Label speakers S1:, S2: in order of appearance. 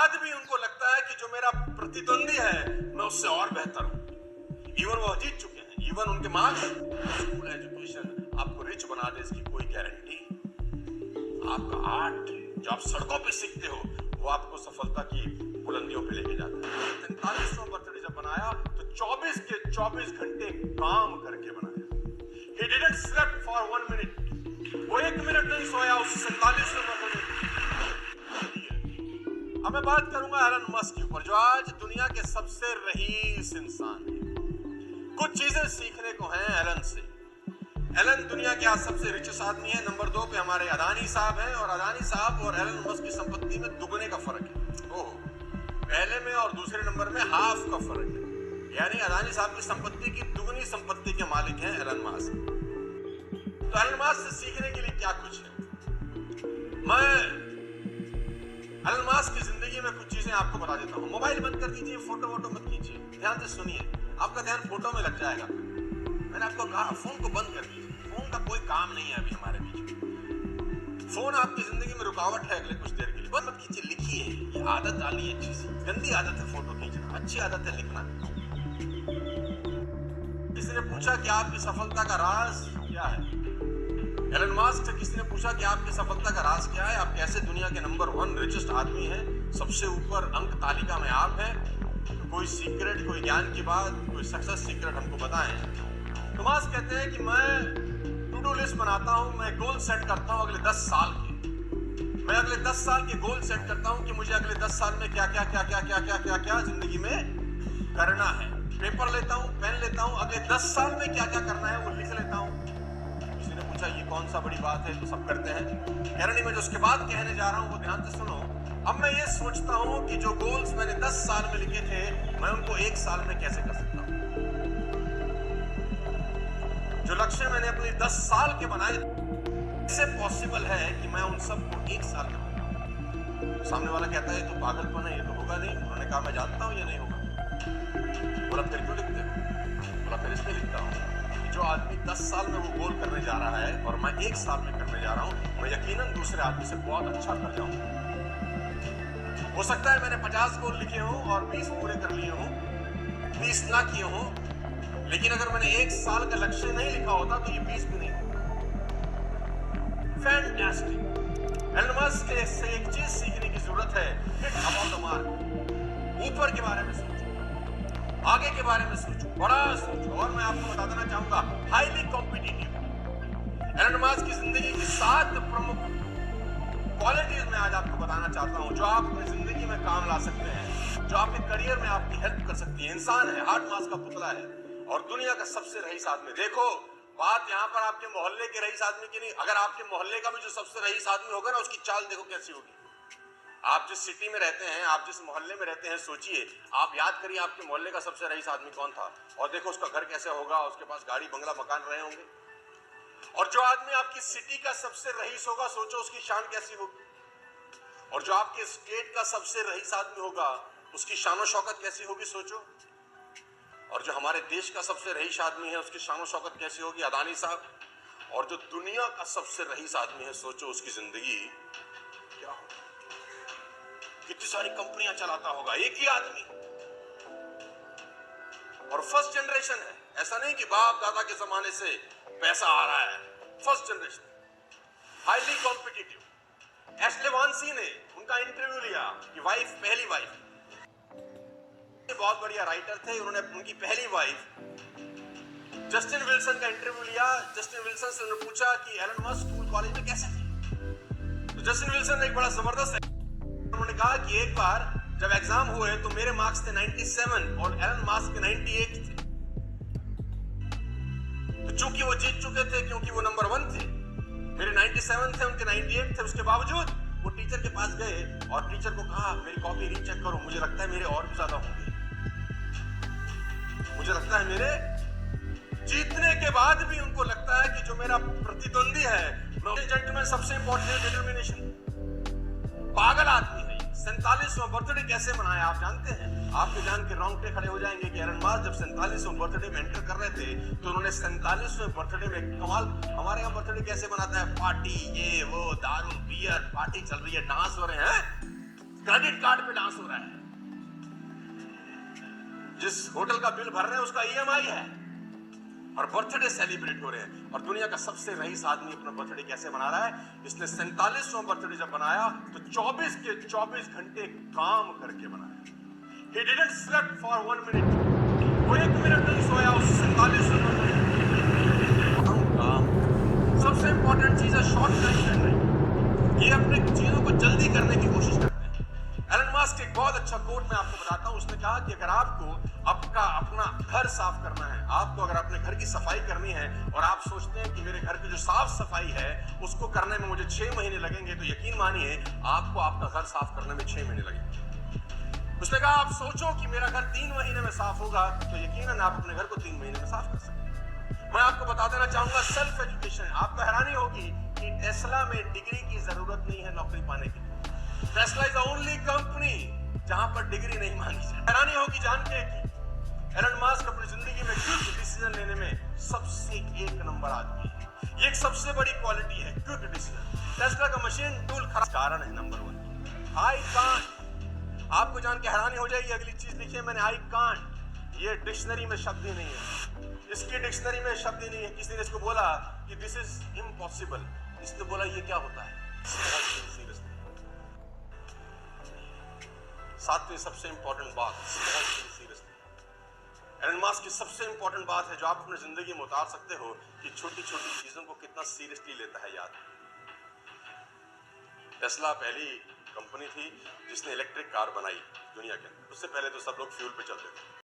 S1: बाद भी उनको लगता है कि जो मेरा प्रतिद्वंदी है मैं उससे और बेहतर हूं। इवन वो जीत चुके हैं, इवन उनके मार्क्स, स्कूल एजुकेशन आपको रिच बना दे इसकी कोई गारंटी। आपका आर्ट जो आप सड़कों पे सीखते हो वो आपको सफलता की बुलंदियों पे लेके जाता है। 43वां बर्थडे जब बनाया तो 24 के 24 घंटे काम करके बनाया। He didn't slept for 1 minute. वो 1 मिनट नहीं सोया उस 47वें बर्थडे। अब मैं बात करूंगा एलन मस्क के ऊपर, जो आज दुनिया के सबसे रईस इंसान है। कुछ चीजें सीखने को हैं एलन से। एलन दुनिया के आज सबसे रिचेस्ट आदमी है। नंबर 2 पे हमारे अदानी साहब हैं, और अदानी साहब और एलन मस्क की संपत्ति में दुगने का फर्क है। ओह, पहले में और दूसरे नंबर में हाफ का फर्क है। यानी अदानी साहब की संपत्ति की दुगनी संपत्ति के मालिक हैं एलन मस्क। तो एलन मस्क से सीखने के लिए क्या कुछ है, मैं एलन मस्क की जिंदगी में कुछ चीजें आपको बता देता हूँ। मोबाइल बंद कर दीजिए, फोटो वोटो मत कीजिए, ध्यान से सुनिए, आपका ध्यान फोटो में लग जाएगा। मैंने आपको कहा फोन को बंद कर दीजिए, फोन का कोई काम नहीं है अभी हमारे बीच। फोन आपकी जिंदगी में रुकावट है अगले कुछ देर के लिए, बंद मत कीजिए, लिखिए। ये आदत डाली है अच्छी सी, गंदी आदत है फोटो खींचना, अच्छी आदत है लिखना। किसी ने पूछा कि आपकी सफलता का राज क्या है। एलन मस्क से किसी ने पूछा कि आपकी सफलता का राज क्या है, आप कैसे दुनिया के नंबर 1 रिचेस्ट आदमी हैं, सबसे ऊपर अंक तालिका में आप हैं। तो कोई सीक्रेट, कोई ज्ञान की बात, कोई सक्सेस सीक्रेट हमको बताएं। तो मस्क कहते हैं कि मैं टू डू लिस्ट बनाता हूं, मैं गोल सेट करता हूं अगले 10 साल के। मैं अगले 10 साल के गोल सेट करता हूं कि मुझे अगले 10 साल में क्या क्या क्या क्या क्या क्या क्या क्या जिंदगी में करना है। पेपर लेता हूं, पेन लेता हूं, अगले 10 साल में क्या क्या करना है वो लिख लेता हूं। किसी ने पूछा ये कौन सा बड़ी बात है, तो सब करते हैं। कह रहे नहीं, मैं जो उसके बाद कहने जा रहा हूं वो ध्यान से सुनो। अब मैं ये सोचता हूं कि जो गोल्स मैंने 10 साल में लिखे थे मैं उनको 1 साल में कैसे कर सकता हूं। जो लक्ष्य मैंने अपने 10 साल के बनाए, कैसे पॉसिबल है कि मैं उन सबको 1 साल में बनाऊं। सामने वाला कहता है तो पागलपन है, ये तो होगा नहीं। उन्होंने कहा मैं जानता हूं ये नहीं होगा। बोला फिर क्यों लिखते हो? बोला फिर इसलिए लिखता हूं कि जो आदमी 10 साल में वो गोल करने जा रहा है और मैं 1 साल में करने जा रहा हूं, मैं यकीनन दूसरे आदमी से बहुत अच्छा कर जाऊंगा। हो सकता है मैंने 50 गोल लिखे हों और 20 पूरे कर लिए हों, 20 ना किए हों, लेकिन अगर मैंने 1 साल का लक्ष्य नहीं लिखा होता तो ये 20 भी नहीं होता। फैंटास्टिक। एलन मस्क से एक चीज सीखने की जरूरत है, हिट अबाउट द मार्क। ऊपर के बारे में सोचो, आगे के बारे में सोचो, बड़ा सोचो। और मैं आपको बता देना चाहूंगा, हाईली कॉम्पिटिटिव। एलन मस्क की जिंदगी की 7 प्रमुख क्वालिटीज मैं आज आपको बताना चाहता हूं, जो आप अपनी जिंदगी में काम ला सकते हैं, जो आपके करियर में आपकी हेल्प कर सकती है। इंसान है, हार्ड मास का पुतला है और दुनिया का सबसे रईस आदमी। देखो, बात यहाँ पर आपके मोहल्ले के रईस आदमी की नहीं, अगर आपके मोहल्ले का भी जो सबसे रईस आदमी होगा ना, उसकी चाल देखो कैसी होगी। आप जिस सिटी में रहते हैं, आप जिस मोहल्ले में रहते हैं, सोचिए, आप याद करिए आपके मोहल्ले का सबसे रईस आदमी कौन था, और देखो उसका घर कैसे होगा, उसके पास गाड़ी बंगला मकान रहे होंगे। और जो आदमी आपकी सिटी का सबसे रईस होगा, सोचो उसकी शान कैसी होगी। और जो आपके स्टेट का सबसे रईस आदमी होगा, उसकी शान शौकत कैसी होगी, सोचो। और जो हमारे देश का सबसे रईस आदमी है, उसकी शान शौकत कैसी होगी, अदानी साहब। और जो दुनिया का सबसे रईस आदमी है, सोचो उसकी जिंदगी क्या होगी, कितनी सारी कंपनियां चलाता होगा एक ही आदमी। और फर्स्ट जनरेशन है, ऐसा नहीं कि बाप दादा के जमाने से पैसा आ रहा है। First generation, highly competitive. Ashlee Vance ने उनका इंटरव्यू लिया कि वाइफ, पहली वाइफ, बहुत बढ़िया राइटर थे, उन्होंने उनकी पहली वाइफ जस्टिन विल्सन का इंटरव्यू लिया। जस्टिन विल्सन से उन्होंने पूछा कि एलन मस्क स्कूल कॉलेज में कैसे थे। तो जस्टिन विल्सन ने एक बड़ा जबरदस्त, उन्होंने कहा कि एक बार जब एग्जाम हुए तो मेरे मार्क्स थे 97 और एलन मस्क के 98 थे। तो चूंकि वो जीत चुके थे, क्योंकि वो नंबर 1 थे, मेरे 97 थे, उनके 98 थे, उसके बावजूद वो टीचर के पास गए और टीचर को कहा मेरी कॉपी रीचेक करो, मुझे लगता है मेरे और भी ज्यादा होंगे, मुझे लगता है मेरे। जीतने के बाद भी उनको लगता है कि जो मेरा प्रतिद्वंदी है, जेंटलमैन, सबसे इंपॉर्टेंट है डिटर्मिनेशन। पागल आदमी है। 47वां बर्थडे कैसे मनाया आप जानते हैं? आपके जान के रोंगटे खड़े हो जाएंगे कि एलन मस्क जब 47वां बर्थडे में एंटर कर रहे थे तो उन्होंने 47वें बर्थडे में कमाल, हमारे यहाँ बर्थडे कैसे मनाता है, पार्टी, ये वो, दारू बियर, पार्टी चल रही है, डांस हो रहे हैं। क्रेडिट कार्ड पे डांस हो रहा है, जिस होटल का बिल भर रहे हैं उसका ईएमआई है, और बर्थडे सेलिब्रेट हो रहे हैं। और दुनिया का सबसे रईस आदमी अपना बर्थडे कैसे मना रहा है? इसने 47वां बर्थडे जब बनाया तो 24 के 24 घंटे काम करके बनाया। He didn't slept for 1 minute. वो 1 मिनट नहीं सोया उस 47वें बर्थडे। काम सबसे इंपॉर्टेंट चीज है शॉर्ट टाइम में। ये अपने चीजों को जल्दी करने की कोशिश करते हैं। एलन मस्क एक बहुत अच्छा कोट मैं आपको बताता हूं। उसने कहा कि अगर आपको अपना घर साफ करना है, आपको अगर अपने घर की सफाई करनी है और आप सोचते हैं कि मेरे घर की जो साफ सफाई है उसको करने में मुझे 6 महीने लगेंगे, तो यकीन मानिए आपको आपका घर साफ करने में 6 महीने लगेंगे। उसने कहा आप सोचो कि मेरा घर 3 महीने में साफ होगा, तो यकीनन आप अपने घर को 3 महीने में साफ कर सकते। मैं आपको बता देना चाहूंगा सेल्फ एजुकेशन। आपको हैरानी होगी कि टेस्ला में डिग्री की जरूरत नहीं है नौकरी पाने की। Tesla is the only company जहां पर डिग्री नहीं मांगी जाती। हैरानी होगी जान के कि एलन मस्क अपनी जिंदगी में क्विक डिसीजन लेने में सबसे 1 नंबर आदमी है। ये एक सबसे बड़ी क्वालिटी है, क्विक डिसीजन। टेस्ला का मशीन टूल खराब कारण है नंबर 1। आई कांट, आपको जान के हैरानी हो जाएगी। अगली चीज लिखिए मैंने, आई कांट। ये डिक्शनरी में शब्द ही नहीं है, इसकी डिक्शनरी में शब्द ही नहीं है। किसी ने इसको बोला कि दिस इज इम्पॉसिबल, इसने बोला ये क्या होता है? सीरियसली 7वीं सबसे इंपॉर्टेंट बात, सीरियसली। एलन मस्क की सबसे इंपॉर्टेंट बात है जो आप अपनी जिंदगी में उतार सकते हो कि छोटी छोटी चीजों को कितना सीरियसली लेता है। याद, टेस्ला पहली कंपनी थी जिसने इलेक्ट्रिक कार बनाई दुनिया के अंदर। उससे पहले तो सब लोग फ्यूल पे चलते थे।